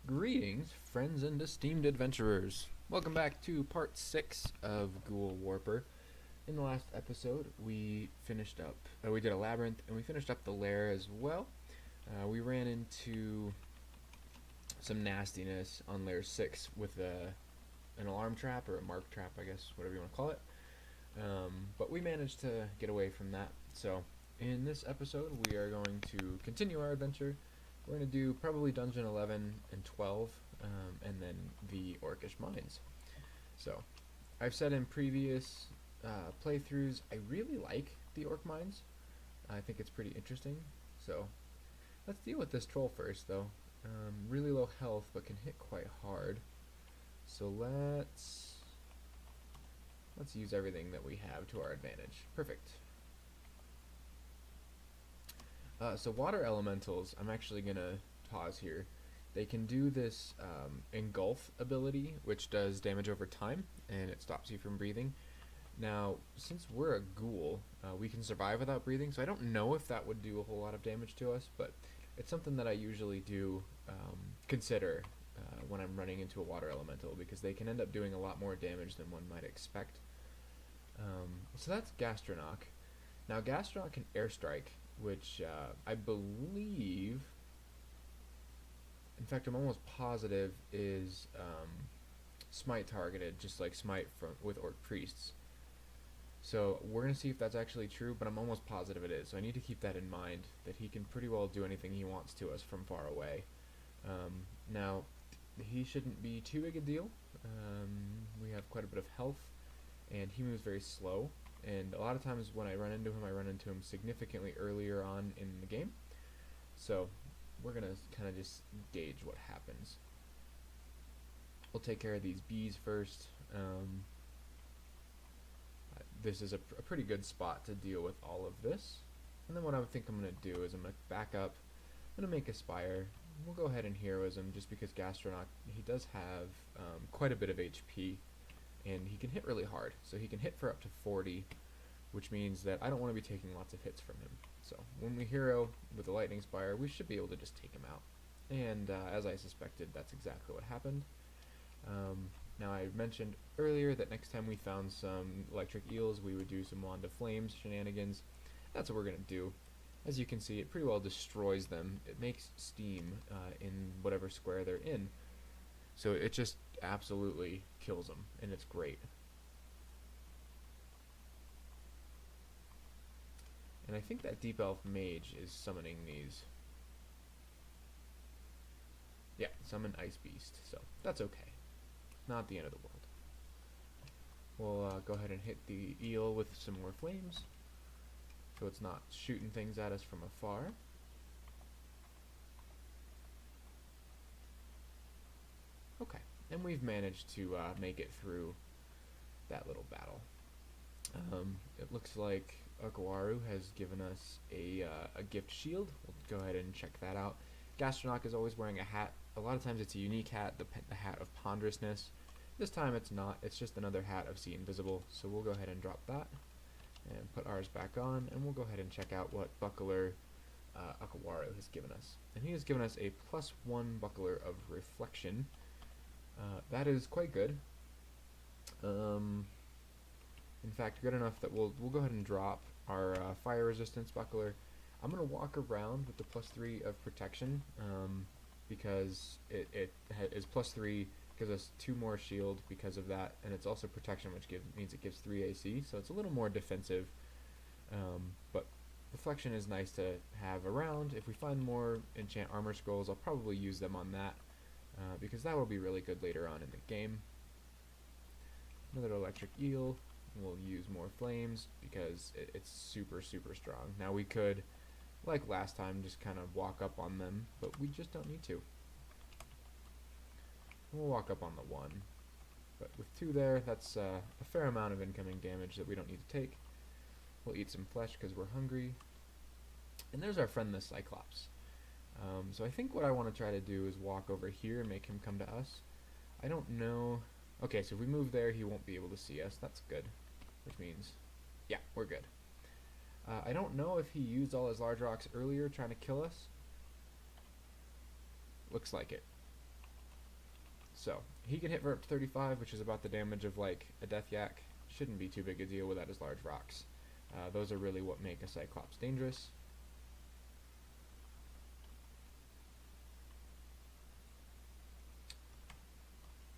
Greetings, friends and esteemed adventurers. Welcome back to part 6 of Ghoul Warper. In the last episode, we finished up, we did a labyrinth, and we finished up the lair as well. We ran into some nastiness on layer 6 with an alarm trap, or a mark trap, I guess, whatever you want to call it. But we managed to get away from that. So, in this episode, we are going to continue our adventure. We're going to do probably Dungeon 11 and 12, and then the Orcish Mines. So, I've said in previous playthroughs, I really like the Orc Mines. I think it's pretty interesting. So, let's deal with this troll first, though. Really low health, but can hit quite hard. So let's use everything that we have to our advantage. Perfect. So water elementals, I'm actually going to pause here. They can do this engulf ability, which does damage over time, and it stops you from breathing. Now, since we're a ghoul, we can survive without breathing, so I don't know if that would do a whole lot of damage to us, but it's something that I usually do consider when I'm running into a water elemental, because they can end up doing a lot more damage than one might expect. So that's Gastronach. Now, Gastronach can airstrike, which I believe, in fact I'm almost positive, is smite targeted, just like smite with orc priests. So we're going to see if that's actually true, but I'm almost positive it is, so I need to keep that in mind, that he can pretty well do anything he wants to us from far away. Now, he shouldn't be too big a deal. We have quite a bit of health, and he moves very slow. And a lot of times when I run into him significantly earlier on in the game. So we're going to kind of just gauge what happens. We'll take care of these bees first. This is a pretty good spot to deal with all of this. And then what I think I'm going to do is I'm going to back up. I'm going to make a spire. We'll go ahead and heroism, just because Gastronach, he does have quite a bit of HP. And he can hit really hard, so he can hit for up to 40, which means that I don't want to be taking lots of hits from him. So when we hero with the Lightning Spire, we should be able to just take him out. And as I suspected, that's exactly what happened. Now, I mentioned earlier that next time we found some electric eels, we would do some Wand of Flames shenanigans. That's what we're going to do. As you can see, it pretty well destroys them. It makes steam in whatever square they're in. So it just absolutely kills them, and it's great. And I think that Deep Elf Mage is summoning these. Yeah, summon Ice Beast, so that's okay. Not the end of the world. We'll go ahead and hit the eel with some more flames, so it's not shooting things at us from afar. Okay, and we've managed to make it through that little battle. It looks like Okawaru has given us a gift shield. We'll go ahead and check that out. Gastronach is always wearing a hat. A lot of times it's a unique hat, the hat of Ponderousness. This time it's not, it's just another hat of See Invisible, so we'll go ahead and drop that and put ours back on, and we'll go ahead and check out what buckler Okawaru has given us. And he has given us a +1 buckler of Reflection. That is quite good. In fact, good enough that we'll go ahead and drop our fire resistance buckler. I'm going to walk around with the +3 of protection, because it is +3, gives us 2 more shield because of that, and it's also protection, which means it gives 3 AC, so it's a little more defensive. But reflection is nice to have around. If we find more enchant armor scrolls, I'll probably use them on that, because that will be really good later on in the game. Another electric eel. We'll use more flames because it's super strong. Now we could, like last time, just kind of walk up on them, but we just don't need to. We'll walk up on the 1, but with 2 there, that's a fair amount of incoming damage that we don't need to take. We'll eat some flesh because we're hungry. And there's our friend the Cyclops. So I think what I want to try to do is walk over here and make him come to us. I don't know. Okay, so if we move there, he won't be able to see us. That's good. Which means, yeah, we're good. I don't know if he used all his large rocks earlier trying to kill us. Looks like it. So he can hit for up to 35, which is about the damage of like a Death Yak. Shouldn't be too big a deal without his large rocks. Those are really what make a Cyclops dangerous.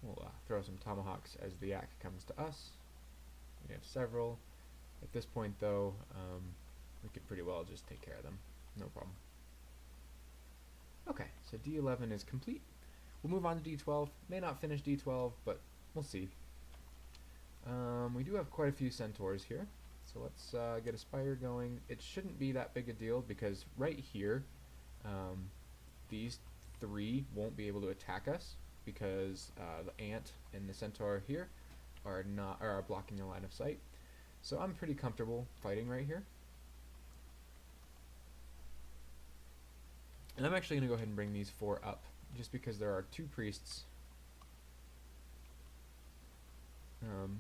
We'll throw some tomahawks as the yak comes to us. We have several. At this point, though, we could pretty well just take care of them. No problem. Okay, so D11 is complete. We'll move on to D12. May not finish D12, but we'll see. We do have quite a few centaurs here, so let's get a spire going. It shouldn't be that big a deal because right here, these three won't be able to attack us because the ant and the centaur here are blocking the line of sight. So I'm pretty comfortable fighting right here. And I'm actually going to go ahead and bring these four up, just because there are two priests.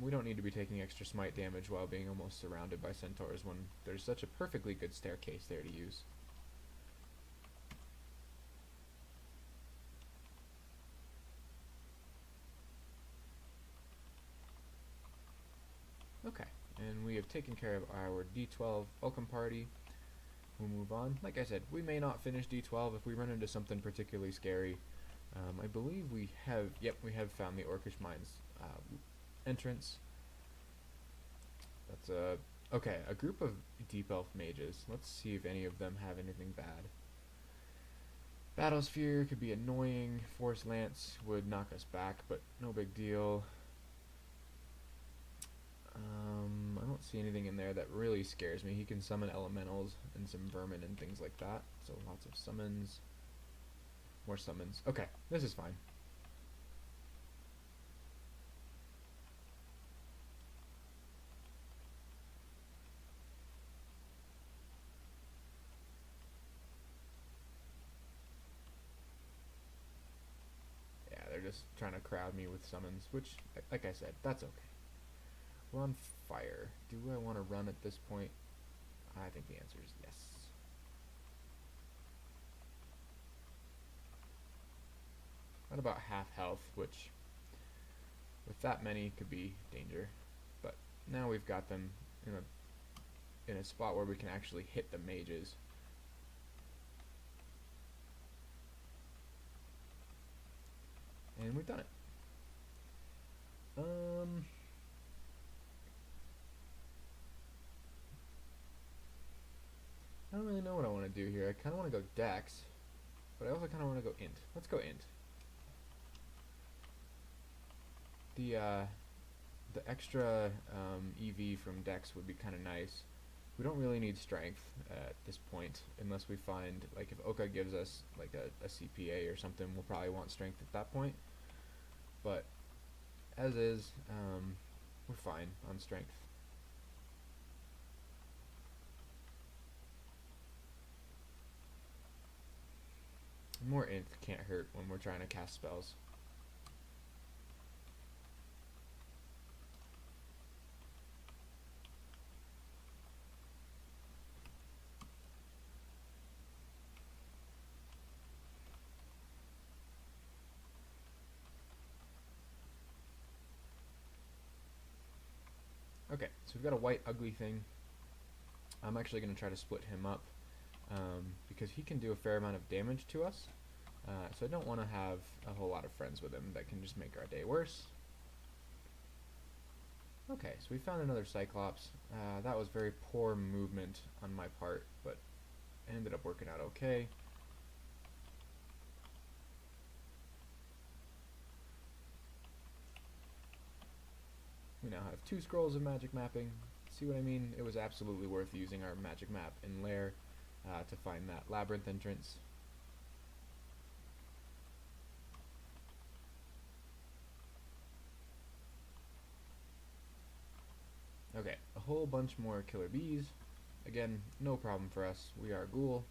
We don't need to be taking extra smite damage while being almost surrounded by centaurs when there's such a perfectly good staircase there to use. Okay, and we have taken care of our D12 welcome party. We'll move on. Like I said, we may not finish D12 if we run into something particularly scary. I believe we have, yep, we have found the Orcish Mines entrance. That's okay, a group of Deep Elf mages. Let's see if any of them have anything bad. Battlesphere could be annoying. Force Lance would knock us back, but no big deal. I don't see anything in there that really scares me. He can summon elementals and some vermin and things like that. So lots of summons. More summons. Okay, this is fine. Yeah, they're just trying to crowd me with summons, which, like I said, that's okay. We're on fire. Do I want to run at this point? I think the answer is yes. At about half health, which with that many could be danger. But now we've got them in a spot where we can actually hit the mages. And we've done it. I don't really know what I want to do here. I kind of want to go Dex, but I also kind of want to go Int. Let's go Int. The extra EV from Dex would be kind of nice. We don't really need Strength at this point, unless we find, like, if Oka gives us like a CPA or something, we'll probably want Strength at that point. But as is, we're fine on Strength. More Int can't hurt when we're trying to cast spells. Okay, so we've got a white ugly thing. I'm actually going to try to split him up because he can do a fair amount of damage to us. So I don't want to have a whole lot of friends with him that can just make our day worse. Okay, so we found another Cyclops. That was very poor movement on my part, but it ended up working out okay. We now have 2 scrolls of magic mapping. See what I mean? It was absolutely worth using our magic map in Lair to find that labyrinth entrance. Okay, a whole bunch more killer bees. Again, no problem for us. We are Ghoul.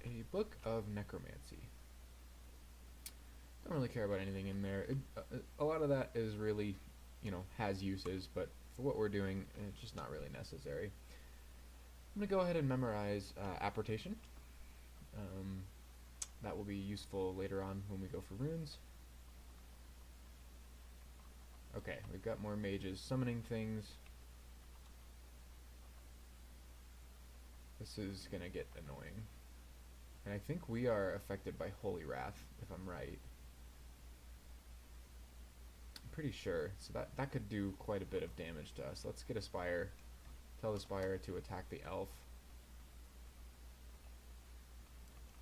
a book of necromancy. Don't really care about anything in there. A lot of that is really, has uses, but for what we're doing, it's just not really necessary. I'm going to go ahead and memorize apportation. That will be useful later on when we go for runes. Okay, we've got more mages summoning things. This is going to get annoying. And I think we are affected by Holy Wrath, if I'm right. I'm pretty sure. So that could do quite a bit of damage to us. Let's get a Spire. Tell the Spire to attack the elf.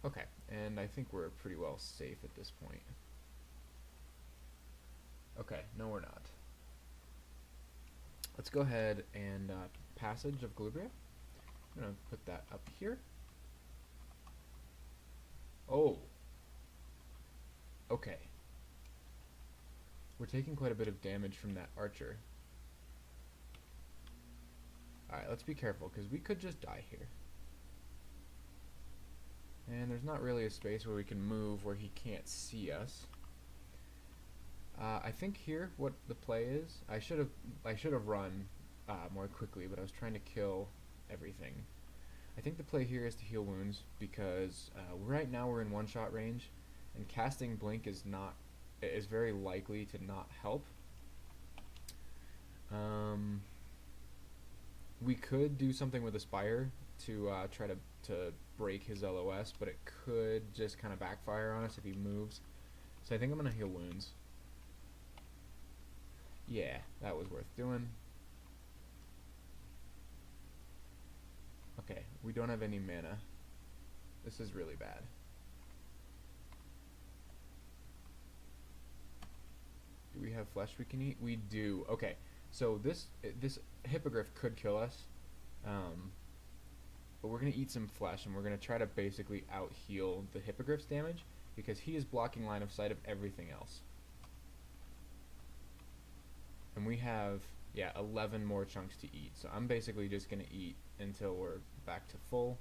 Okay, and I think we're pretty well safe at this point. Okay, no we're not. Let's go ahead and Passage of Glubria. I'm going to put that up here. Oh! Okay. We're taking quite a bit of damage from that archer. Alright, let's be careful, because we could just die here. And there's not really a space where we can move where he can't see us. I think here what the play is, I should have run more quickly, but I was trying to kill everything. I think the play here is to heal wounds because right now we're in one-shot range, and casting blink is very likely to not help. We could do something with Aspire to try to break his LOS, but it could just kind of backfire on us if he moves. So I think I'm gonna heal wounds. Yeah, that was worth doing. Okay, we don't have any mana. This is really bad. Do we have flesh we can eat? We do. Okay, so this hippogriff could kill us, but we're gonna eat some flesh and we're gonna try to basically out-heal the hippogriff's damage because he is blocking line of sight of everything else. And we have, 11 more chunks to eat. So I'm basically just going to eat until we're back to full.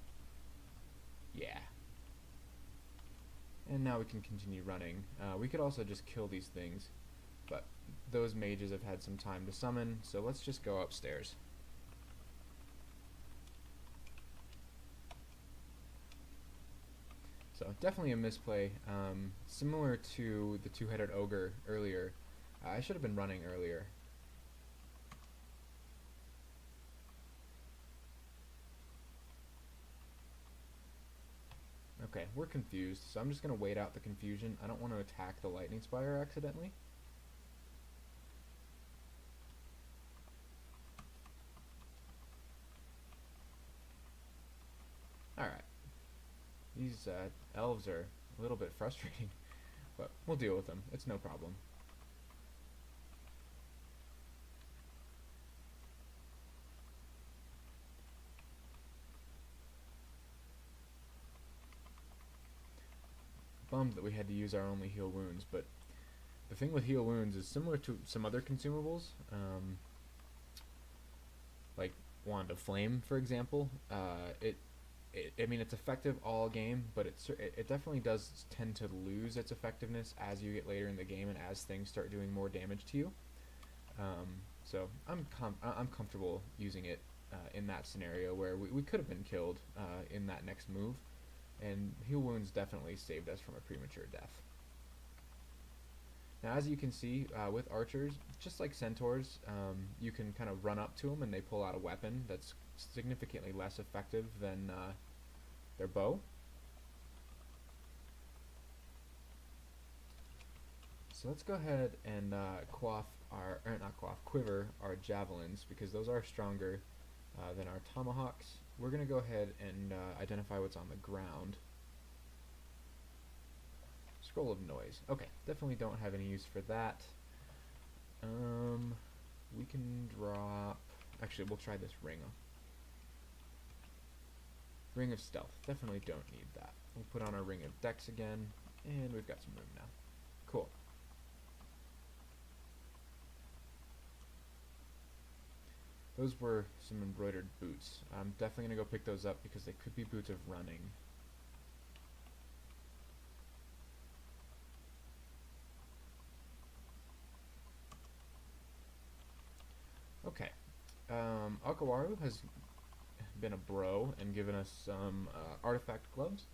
Yeah. And now we can continue running. We could also just kill these things, but those mages have had some time to summon, so let's just go upstairs. So definitely a misplay. Similar to the two-headed ogre earlier. I should have been running earlier. Okay, we're confused, so I'm just going to wait out the confusion. I don't want to attack the lightning spire accidentally. Alright. These elves are a little bit frustrating, but we'll deal with them. It's no problem. Bummed that we had to use our only heal wounds, but the thing with heal wounds is similar to some other consumables, like Wand of Flame, for example. I mean, it's effective all game, but it definitely does tend to lose its effectiveness as you get later in the game and as things start doing more damage to you. So I'm comfortable using it in that scenario where we could have been killed in that next move. And heal wounds definitely saved us from a premature death. Now, as you can see, with archers, just like centaurs, you can kind of run up to them and they pull out a weapon that's significantly less effective than their bow. So let's go ahead and quiver our javelins, because those are stronger than our tomahawks. We're going to go ahead and identify what's on the ground. Scroll of Noise. Okay, definitely don't have any use for that. We can drop... Actually, we'll try this ring. Ring of Stealth. Definitely don't need that. We'll put on our Ring of Dex again, and we've got some room now. Cool. Those were some embroidered boots. I'm definitely going to go pick those up because they could be boots of running. Okawaru has been a bro and given us some artifact gloves.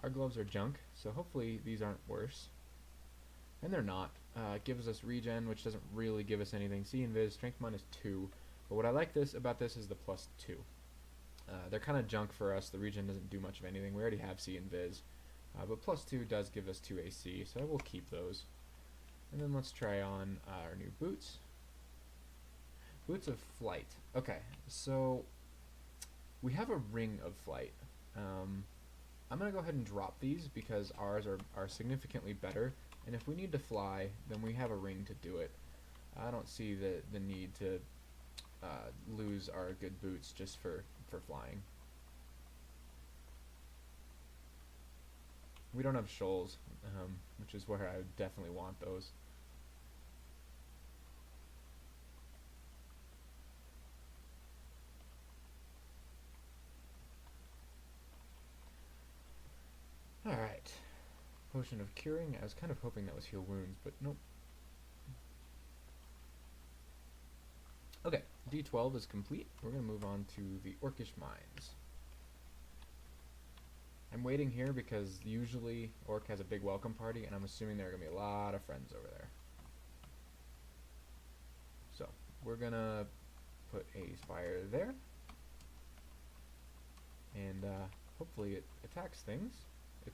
Our gloves are junk, so hopefully these aren't worse. And they're not. It gives us regen, which doesn't really give us anything. C invis, strength -2. But what I like about this is the +2. They're kind of junk for us. The regen doesn't do much of anything. We already have C invis. But +2 does give us 2 AC, so I will keep those. And then let's try on our new boots. Boots of flight. Okay, so we have a ring of flight. I'm going to go ahead and drop these because ours are significantly better. And if we need to fly, then we have a ring to do it. I don't see the need to lose our good boots just for flying. We don't have shoals, which is where I would definitely want those. Alright. Potion of Curing. I was kind of hoping that was Heal Wounds, but nope. Okay, D12 is complete. We're going to move on to the Orcish Mines. I'm waiting here because usually Orc has a big welcome party, and I'm assuming there are going to be a lot of friends over there. So, we're going to put a spire there. And hopefully it attacks things.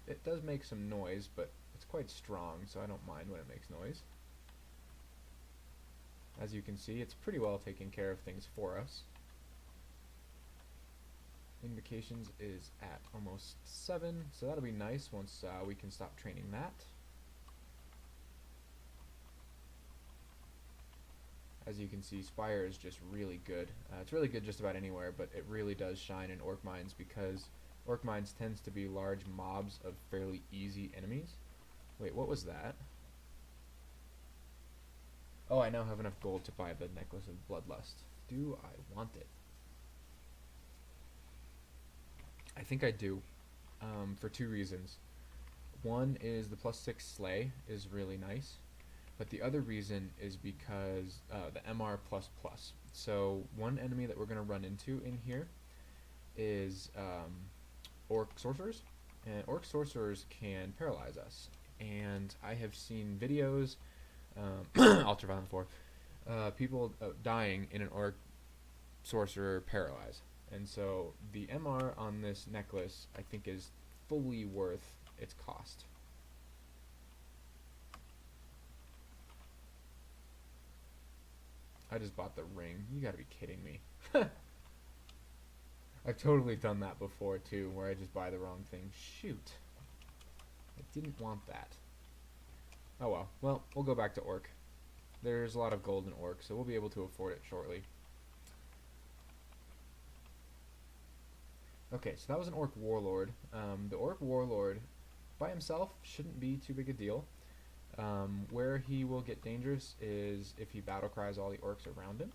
It does make some noise, but it's quite strong, so I don't mind when it makes noise. As you can see, it's pretty well taking care of things for us. Invocations is at almost 7, so that'll be nice once we can stop training that. As you can see, Spire is just really good. It's really good just about anywhere, but it really does shine in Orc Mines because Orc Mines tends to be large mobs of fairly easy enemies. Wait, what was that? Oh, I now have enough gold to buy the Necklace of Bloodlust. Do I want it? I think I do, for 2 reasons. One is the +6 Slay is really nice, but the other reason is because the MR++. So one enemy that we're going to run into in here is Orc Sorcerers, and Orc Sorcerers can paralyze us. And I have seen videos, Ultraviolent 4, people dying in an Orc Sorcerer paralyze. And so the MR on this necklace, I think, is fully worth its cost. I just bought the ring. You gotta be kidding me. I've totally done that before too, where I just buy the wrong thing. Shoot. I didn't want that. Oh well. Well, we'll go back to Orc. There's a lot of gold in Orc, so we'll be able to afford it shortly. Okay, so that was an Orc Warlord. The Orc Warlord by himself shouldn't be too big a deal. Where he will get dangerous is if he battle cries all the orcs around him.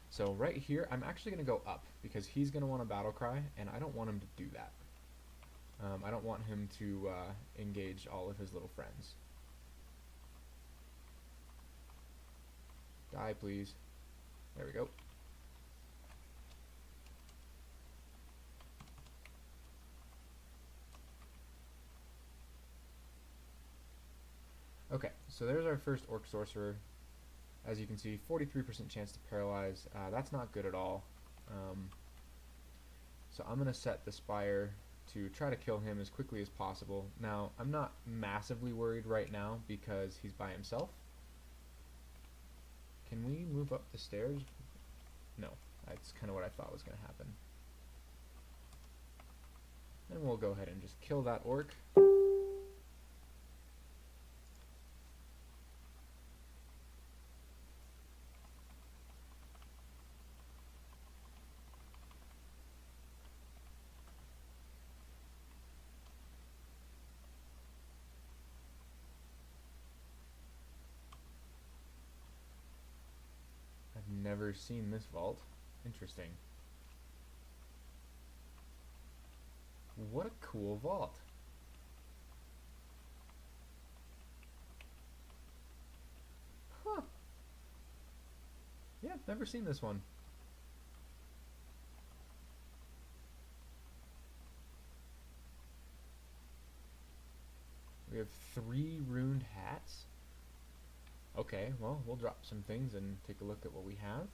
So right here, I'm actually going to go up because he's going to want to battle cry, and I don't want him to do that. I don't want him to engage all of his little friends. Die, please. There we go. Okay, so there's our first Orc Sorcerer. As you can see, 43% chance to paralyze. That's not good at all. So I'm going to set the Spire to try to kill him as quickly as possible. Now, I'm not massively worried right now because he's by himself. Can we move up the stairs? No, that's kind of what I thought was going to happen. And we'll go ahead and just kill that Orc. Never seen this vault. Interesting. What a cool vault. Huh. never seen this one. We have 3 runed hats. Okay, well, we'll drop some things and take a look at what we have.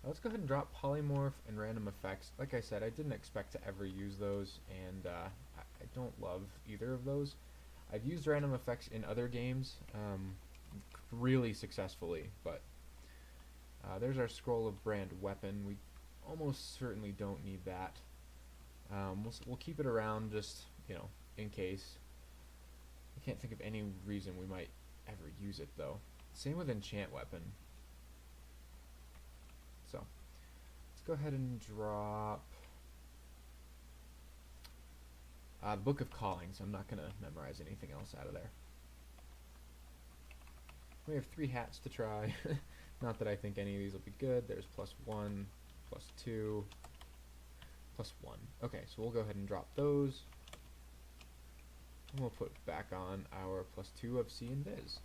Let's go ahead and drop polymorph and random effects. Like I said, I didn't expect to ever use those, and I don't love either of those. I've used random effects in other games really successfully, but there's our scroll of brand weapon. We almost certainly don't need that. We'll keep it around just, you know, in case. I can't think of any reason we might ever use it though. Same with enchant weapon. So let's go ahead and drop the Book of Calling, so I'm not going to memorize anything else out of there. We have 3 hats to try. Not that I think any of these will be good. There's +1, +2, +1. Okay, so we'll go ahead and drop those. And we'll put back on our +2 of C and Viz.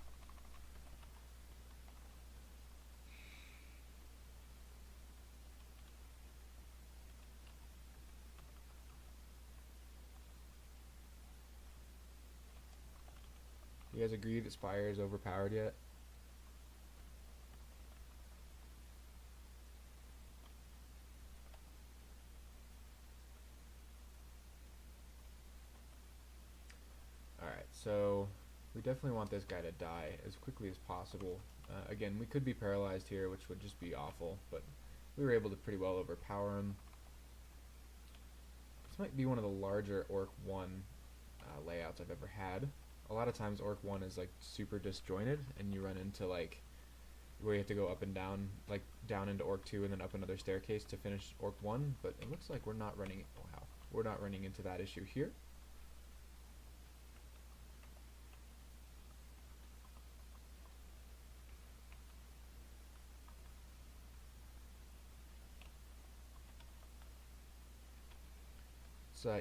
You guys agree that Spire is overpowered yet? Alright, so we definitely want this guy to die as quickly as possible. Again, we could be paralyzed here, which would just be awful, but we were able to pretty well overpower him. This might be one of the larger Orc 1 layouts I've ever had. A lot of times Orc 1 is like super disjointed, and you run into like where you have to go up and down, like down into Orc 2 and then up another staircase to finish Orc 1, but it looks like we're not running we're not running into that issue here.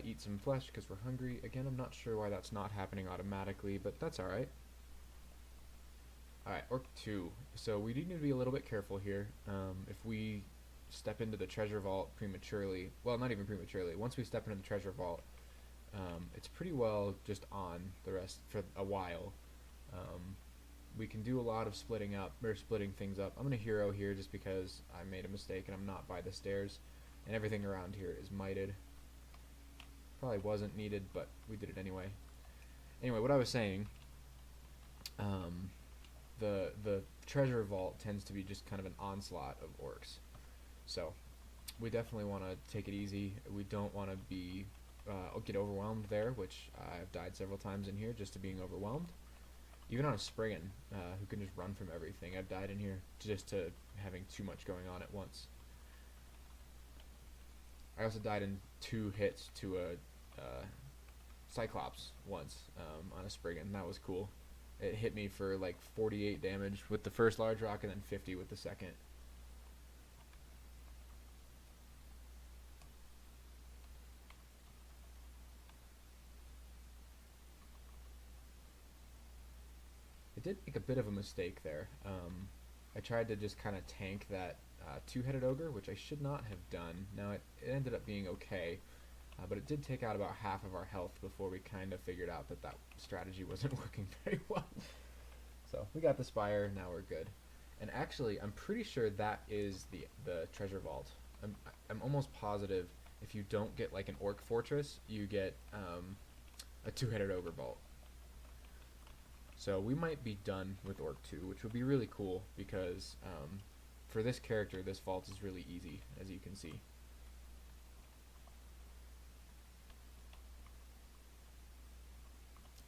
Eat some flesh because we're hungry. Again, I'm not sure why that's not happening automatically, but that's alright. Alright, Orc 2. So we do need to be a little bit careful here. If we step into the treasure vault prematurely, well, not even prematurely, once we step into the treasure vault, it's pretty well just on the rest for a while. We can do a lot of splitting things up. I'm going to hero here just because I made a mistake and I'm not by the stairs, and everything around here is mited. Probably wasn't needed, but we did it anyway. Anyway, what I was saying, the treasure vault tends to be just kind of an onslaught of orcs. So we definitely want to take it easy. We don't want to be get overwhelmed there, which I've died several times in here just to being overwhelmed. Even on a Spriggan, who can just run from everything, I've died in here just to having too much going on at once. I also died in 2 hits to a Cyclops once on a Spriggan. That was cool. It hit me for like 48 damage with the first large rock and then 50 with the second. I did make a bit of a mistake there. I tried to just kind of tank that 2-headed ogre, which I should not have done. Now it ended up being okay, but it did take out about half of our health before we kind of figured out that that strategy wasn't working very well. So we got the Spire, now we're good. And actually, I'm pretty sure that is the treasure vault. I'm almost positive if you don't get like an Orc fortress, you get a 2-headed ogre vault. So we might be done with Orc 2, which would be really cool because for this character, this vault is really easy, as you can see.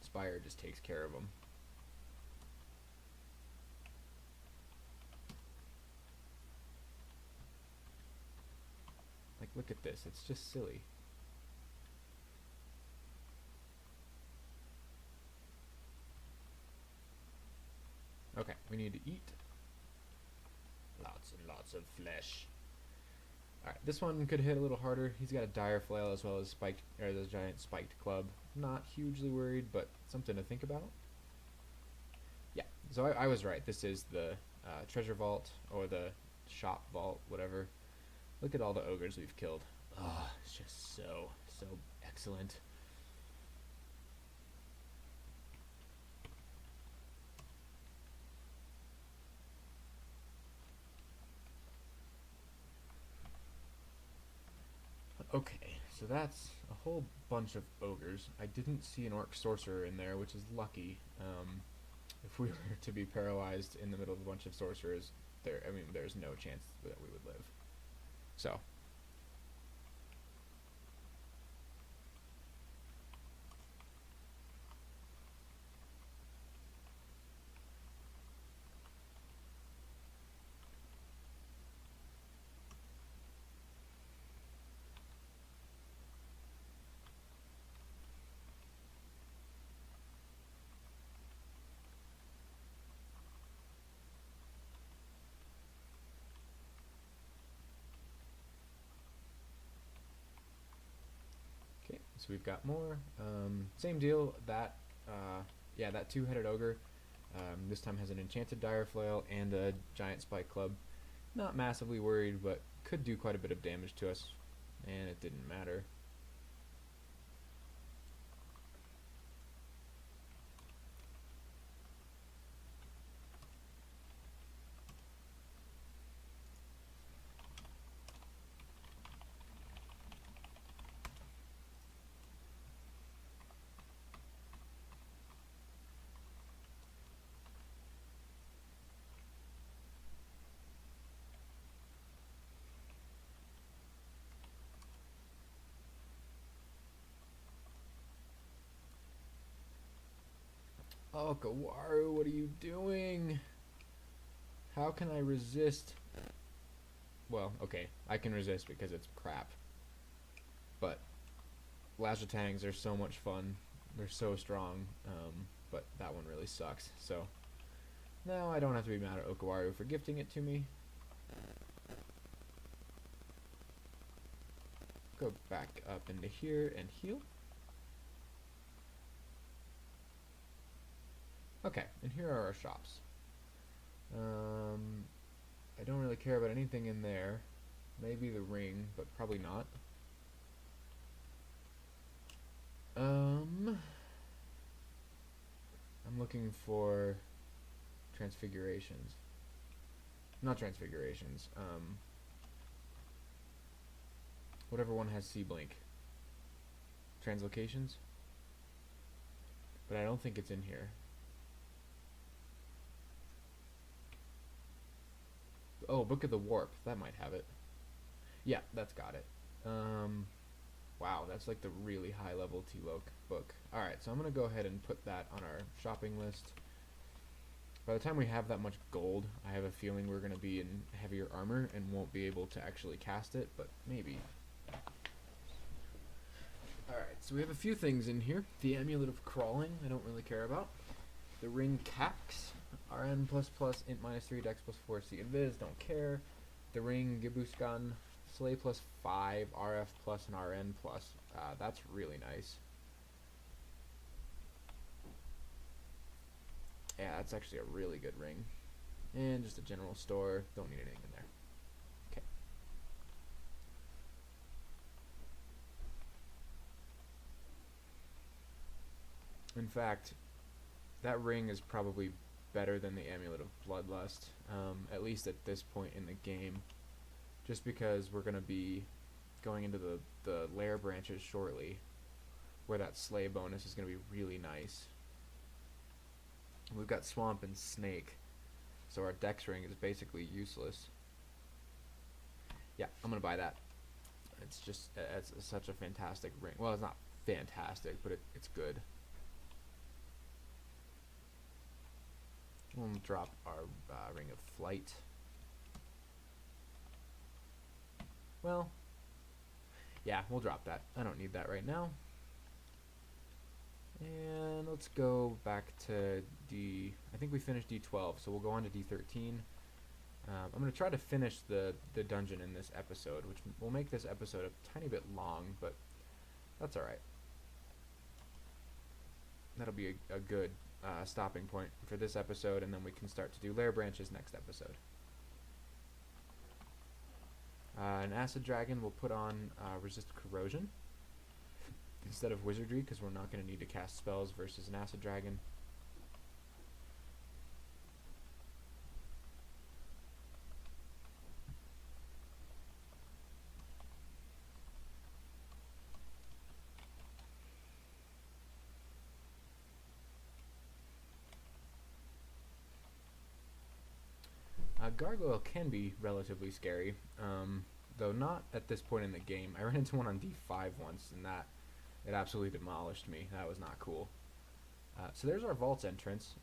Spire just takes care of them. Like, look at this. It's just silly. Okay, we need to eat. Lots and lots of flesh. Alright, this one could hit a little harder. He's got a dire flail as well as the giant spiked club. Not hugely worried, but something to think about. Yeah, so I was right. This is the treasure vault, or the shop vault, whatever. Look at all the ogres we've killed. Oh, it's just so excellent. Okay, so that's a whole bunch of ogres. I didn't see an orc sorcerer in there, which is lucky. If we were to be paralyzed in the middle of a bunch of sorcerers, there's no chance that we would live. So. Okay, so we've got more. Same deal. Yeah, that two-headed ogre. This time has an enchanted dire flail and a giant spike club. Not massively worried, but could do quite a bit of damage to us, and it didn't matter. Okawaru, what are you doing? How can I resist? Well, okay, I can resist because it's crap. But Lajatangs are so much fun. They're so strong, but that one really sucks. So now I don't have to be mad at Okawaru for gifting it to me. Go back up into here and heal. Okay, and here are our shops. I don't really care about anything in there. Maybe the ring, but probably not. I'm looking for transfigurations. Not transfigurations. Whatever one has sea blink. Translocations? But I don't think it's in here. Oh, Book of the Warp. That might have it. Yeah, that's got it. Wow, that's like the really high level T-Loc book. Alright, so I'm going to go ahead and put that on our shopping list. By the time we have that much gold, I have a feeling we're going to be in heavier armor and won't be able to actually cast it, but maybe. Alright, so we have a few things in here. The Amulet of Crawling, I don't really care about. The Ring Cax, RN++, Int -3, Dex +4, C Invis, don't care. The Ring Gibuskan, Slay +5, RF+, and RN+. That's really nice. Yeah, that's actually a really good ring. And just a general store, don't need anything in there. Okay. In fact, that ring is probably better than the Amulet of Bloodlust, at least at this point in the game, just because we're going to be going into the lair branches shortly, where that slay bonus is going to be really nice. We've got Swamp and Snake, so our Dex ring is basically useless. Yeah, I'm going to buy that. It's just, it's such a fantastic ring. Well, it's not fantastic, but it's good. We'll drop our Ring of Flight. Well, yeah, we'll drop that. I don't need that right now. And let's go back to I think we finished D12, so we'll go on to D13. I'm going to try to finish the dungeon in this episode, which will make this episode a tiny bit long, but that's alright. That'll be a good stopping point for this episode, and then we can start to do lair branches next episode. An acid dragon will put on resist corrosion instead of wizardry, because we're not going to need to cast spells versus an acid dragon. Gargoyle can be relatively scary, though not at this point in the game. I ran into one on D5 once, and it absolutely demolished me. That was not cool. So there's our vault's entrance.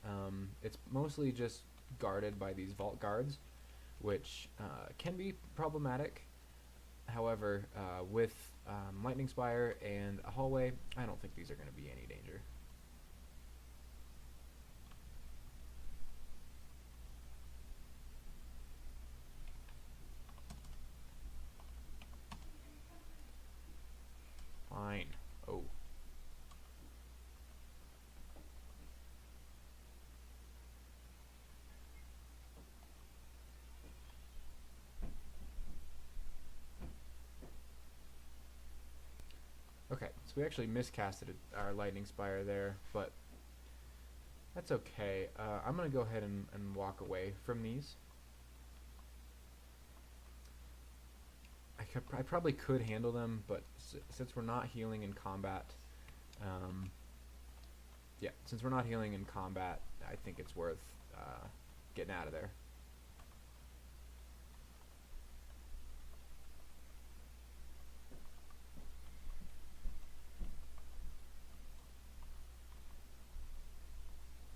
It's mostly just guarded by these vault guards, which can be problematic. However, with Lightning Spire and a hallway, I don't think these are going to be any danger. Fine. Oh. Okay, so we actually miscasted our Lightning Spire there, but that's okay. I'm going to go ahead and walk away from these. I probably could handle them, but since we're not healing in combat, yeah, since we're not healing in combat, I think it's worth getting out of there.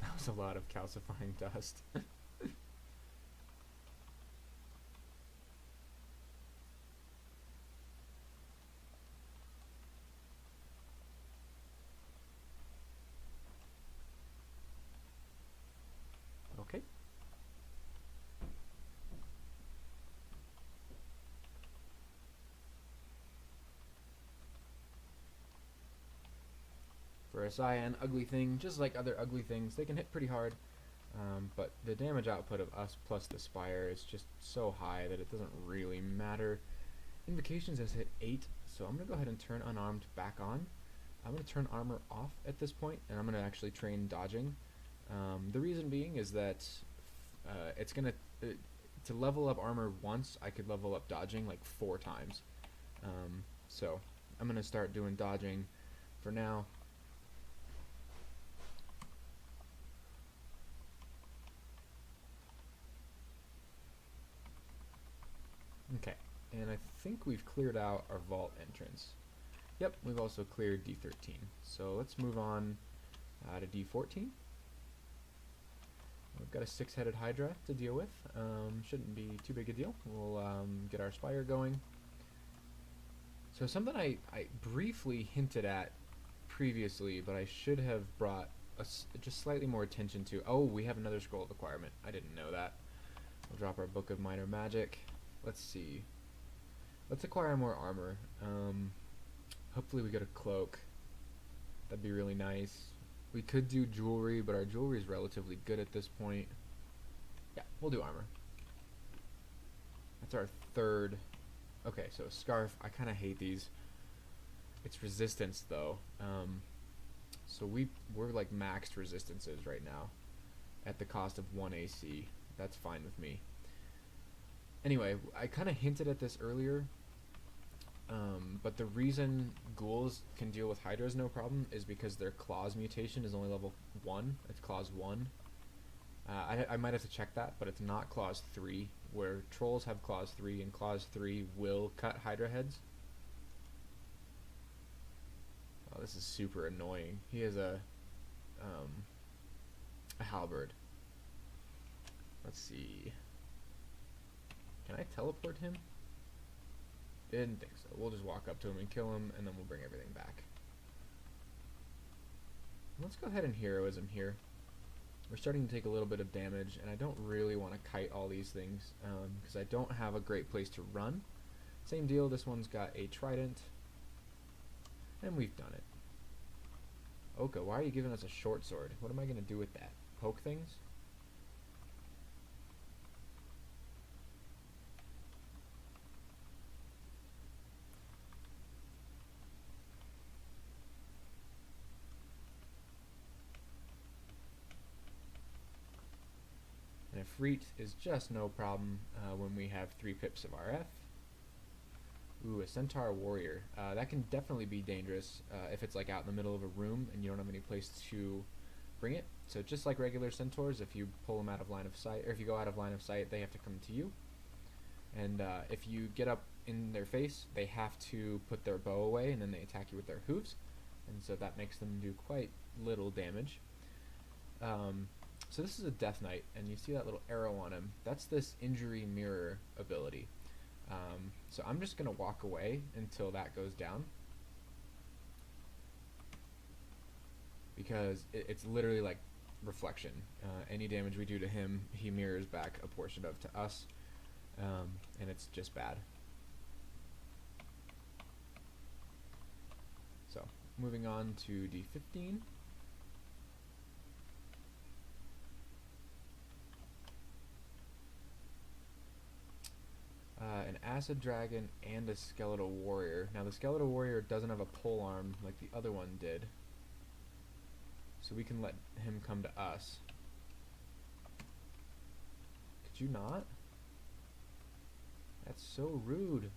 That was a lot of calcifying dust. Okay. For a cyan ugly thing, just like other ugly things, they can hit pretty hard, but the damage output of us plus the Spire is just so high that it doesn't really matter. Invocations has hit 8, so I'm going to go ahead and turn Unarmed back on. I'm going to turn Armor off at this point, and I'm going to actually train Dodging. The reason being is that it's going to level up Armor once, I could level up Dodging like 4 times. So I'm going to start doing Dodging for now. Okay, and I think we've cleared out our vault entrance. Yep, we've also cleared D13. So let's move on to D14. We've got a 6-headed Hydra to deal with. Shouldn't be too big a deal. We'll get our Spire going. So something I briefly hinted at previously, but I should have brought just slightly more attention to. Oh, we have another scroll requirement. I didn't know that. We'll drop our Book of Minor Magic. Let's see. Let's acquire more armor. Hopefully we get a cloak. That'd be really nice. We could do jewelry, but our jewelry is relatively good at this point. Yeah, we'll do armor. That's our 3rd. Okay, so scarf. I kind of hate these. It's resistance though. So we're like maxed resistances right now at the cost of 1 AC. That's fine with me. Anyway, I kind of hinted at this earlier, but the reason ghouls can deal with hydras no problem is because their claws mutation is only level 1. It's claws 1. I might have to check that, but it's not claws 3, where trolls have claws 3, and claws 3 will cut hydra heads. Oh, this is super annoying. He has a halberd. Let's see. Can I teleport him? Didn't think so. We'll just walk up to him and kill him, and then we'll bring everything back. Let's go ahead and heroism here. We're starting to take a little bit of damage, and I don't really want to kite all these things, because I don't have a great place to run. Same deal, this one's got a trident, and we've done it. Oka, why are you giving us a short sword? What am I going to do with that? Poke things? Freet is just no problem when we have 3 pips of RF. Ooh, a Centaur Warrior. That can definitely be dangerous if it's like out in the middle of a room and you don't have any place to bring it. So just like regular Centaurs, if you pull them out of line of sight, or if you go out of line of sight, they have to come to you. And if you get up in their face, they have to put their bow away, and then they attack you with their hooves. And so that makes them do quite little damage. So this is a Death Knight, and you see that little arrow on him. That's this Injury Mirror ability. So I'm just going to walk away until that goes down. Because it's literally like reflection. Any damage we do to him, he mirrors back a portion of to us. And it's just bad. So, moving on to D15. An Acid Dragon and a Skeletal Warrior. Now the Skeletal Warrior doesn't have a pole arm like the other one did. So we can let him come to us. Could you not? That's so rude.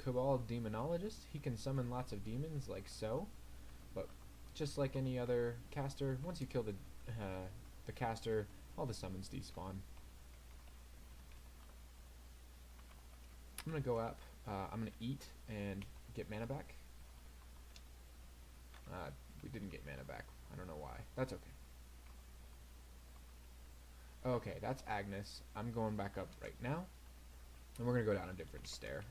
Cabal Demonologist. He can summon lots of demons like so. But just like any other caster, once you kill the caster, all the summons despawn. I'm going to go up. I'm going to eat and get mana back. We didn't get mana back. I don't know why. That's okay. Okay, that's Agnes. I'm going back up right now. And we're going to go down a different stair.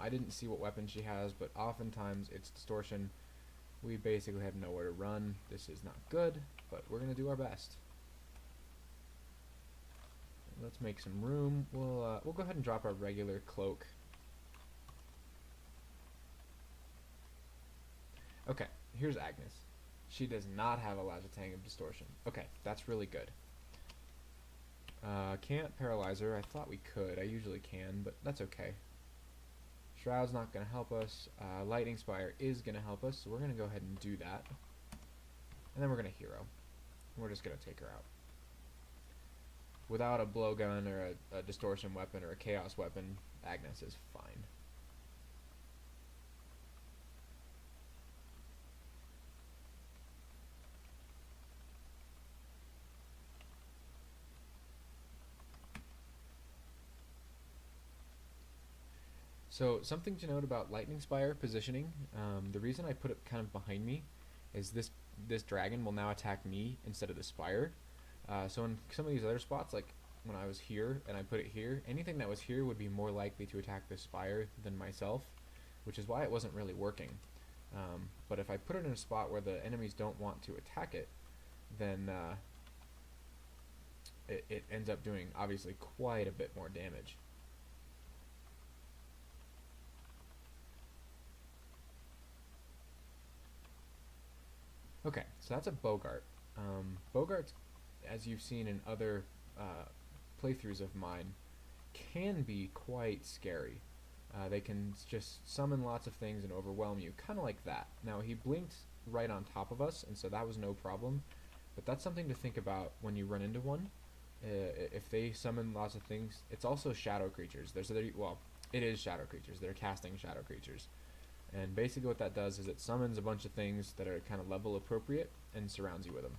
I didn't see what weapon she has, but oftentimes it's distortion. We basically have nowhere to run. This is not good, but we're going to do our best. Let's make some room. We'll go ahead and drop our regular cloak. Okay, here's Agnes. She does not have a Lajatang of Distortion. Okay, that's really good. Can't paralyze her. I thought we could. I usually can, but that's okay. Shroud's not going to help us. Lightning Spire is going to help us, so we're going to go ahead and do that. And then we're going to hero. We're just going to take her out. Without a blowgun or a distortion weapon or a chaos weapon, Agnes is fine. So something to note about Lightning Spire positioning, the reason I put it kind of behind me is this dragon will now attack me instead of the spire. So in some of these other spots, like when I was here and I put it here, anything that was here would be more likely to attack the spire than myself, which is why it wasn't really working. But if I put it in a spot where the enemies don't want to attack it, then it ends up doing obviously quite a bit more damage. Okay, so that's a Bogart. Bogarts, as you've seen in other playthroughs of mine, can be quite scary. They can just summon lots of things and overwhelm you, kind of like that. Now, he blinked right on top of us, and so that was no problem, but that's something to think about when you run into one. If they summon lots of things, it's also shadow creatures. Well, it is shadow creatures. They're casting shadow creatures. And basically what that does is it summons a bunch of things that are kind of level appropriate and surrounds you with them.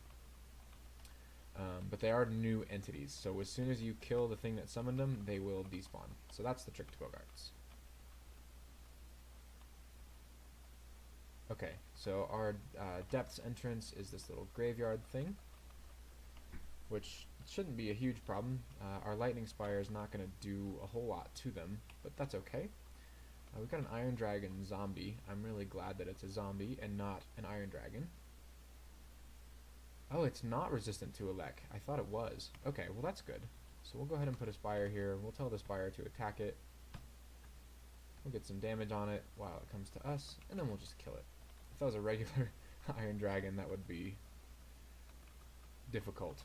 But they are new entities, so as soon as you kill the thing that summoned them, they will despawn. So that's the trick to Bogarts. Okay, so our depths entrance is this little graveyard thing, which shouldn't be a huge problem. Our Lightning Spire is not going to do a whole lot to them, but that's okay. We've got an Iron Dragon zombie. I'm really glad that it's a zombie and not an Iron Dragon. Oh, it's not resistant to Elec. I thought it was. Okay, well that's good. So we'll go ahead and put a Spire here. We'll tell the Spire to attack it. We'll get some damage on it while it comes to us, and then we'll just kill it. If that was a regular Iron Dragon, that would be difficult.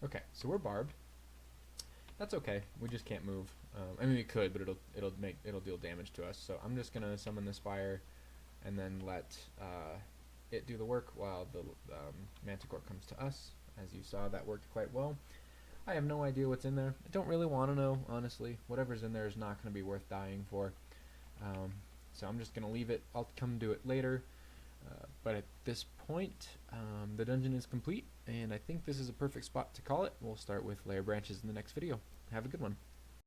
Okay, so we're barbed. That's okay. We just can't move. I mean, we could, but it'll deal damage to us. So I'm just gonna summon this fire, and then let it do the work while the Manticore comes to us. As you saw, that worked quite well. I have no idea what's in there. I don't really want to know, honestly. Whatever's in there is not going to be worth dying for. So I'm just going to leave it. I'll come to it later. But at this point, the dungeon is complete, and I think this is a perfect spot to call it. We'll start with layer branches in the next video. Have a good one.